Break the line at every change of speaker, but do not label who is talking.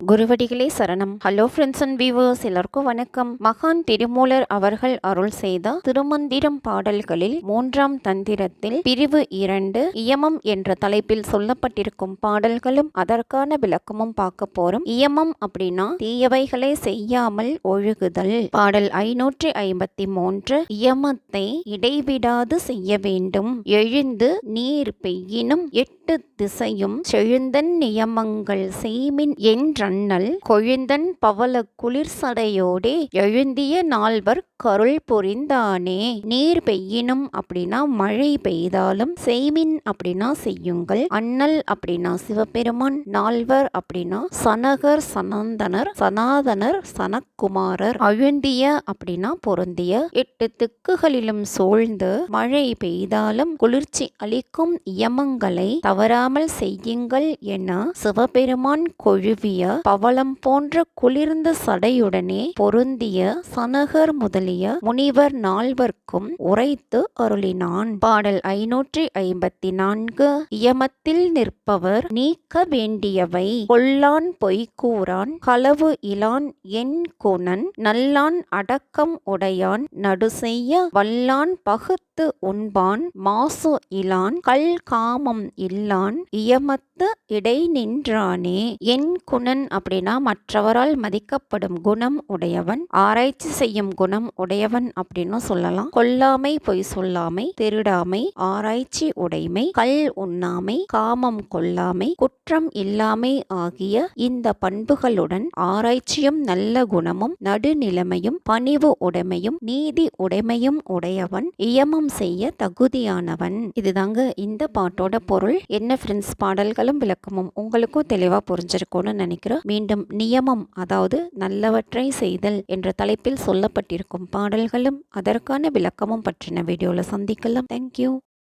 குருவடிகளே சரணம். Hello friends and viewers, எல்லாருக்கும் வணக்கம். மகான் திருமூலர் அவர்கள் அருள் செய்த திருமந்திரம் பாடல்களில் 3ஆம் தந்திரத்தில் பிரிவு 2 இயமம் என்ற தலைப்பில் சொல்லப்பட்டிருக்கும் பாடல்களும் அதற்கான விளக்கமும் பார்க்க போறோம். இயமம் அப்படின்னா தீயவைகளை செய்யாமல் ஒழுகுதல். பாடல் 553 இயமத்தை இடைவிடாது செய்ய வேண்டும். எழுந்து நீர் பெய்யினும் 8 திசையும் செழுந்தன் நியமங்கள் செய்மின் என்றண்ணல் கொழுந்தன் பவள குளிர்சடையோடே எழுந்திய நால்வர் கருள் புரிந்தானே. நீர் பெய்யினும் அப்படின்னா மழை பெய்தாலும், செய்மின் அப்படின்னா செய்யுங்கள், அண்ணல் அப்படின்னா சிவபெருமான், நால்வர் அப்படின்னா சனகர், சனந்தனர், சனாதனர், சனக்குமாரர், அழுந்திய அப்படின்னா பொருந்திய, 8 திக்குகளிலும் சூழ்ந்து மழை பெய்தாலும் குளிர்ச்சி அளிக்கும் இயமங்களை தவறாமல் செய்யுங்கள் என சிவபெருமான் கொழுவிய பவளம் போன்ற குளிர்ந்த சடையுடனே பொருந்திய சனகர் முதலிய முனிவர் நால்வர்க்கும் உரைத்து அருளினான். பாடல் 554 இயமத்தில் நிற்பவர் நீக்க வேண்டியவை கொல்லான் பொய்கூறான் களவு இலான் என் குணன் நல்லான் அடக்கம் உடையான் நடு செய்ய வல்லான் பகுத்து உண்பான் மாசு இலான் கல் காமம் இல்லான் இயமத்து இடை நின்றானே. என் குணன் அப்படின்னா மற்றவரால் மதிக்கப்படும் குணம் உடையவன், ஆராய்ச்சி செய்யும் குணம் உடையவன் அப்படின்னு சொல்லலாம். கொல்லாமை, பொய் சொல்லாமை, திருடாமை, ஆராய்ச்சி உடைமை, கல் உண்ணாமை, காமம் கொள்ளாமை, குற்றம் இல்லாமை ஆகிய இந்த பண்புகளுடன் ஆராய்ச்சியும் நல்ல குணமும் நடுநிலைமையும் பணிவு உடைமையும் நீதி உடைமையும் உடையவன் இயமம் செய்ய தகுதியானவன். இதுதாங்க இந்த பாட்டோட பொருள். என்ன ஃப்ரெண்ட்ஸ், பாடல்களும் விளக்கமும் உங்களுக்கும் தெளிவா புரிஞ்சிருக்கும்னு நினைக்கிறேன். மீண்டும் நியமம், அதாவது நல்லவற்றை செய்தல் என்ற தலைப்பில் சொல்லப்பட்டிருக்கும் பாடல்களும் அதற்கான விளக்கமும் பற்றின வீடியோல சந்திக்கலாம். தேங்க்யூ.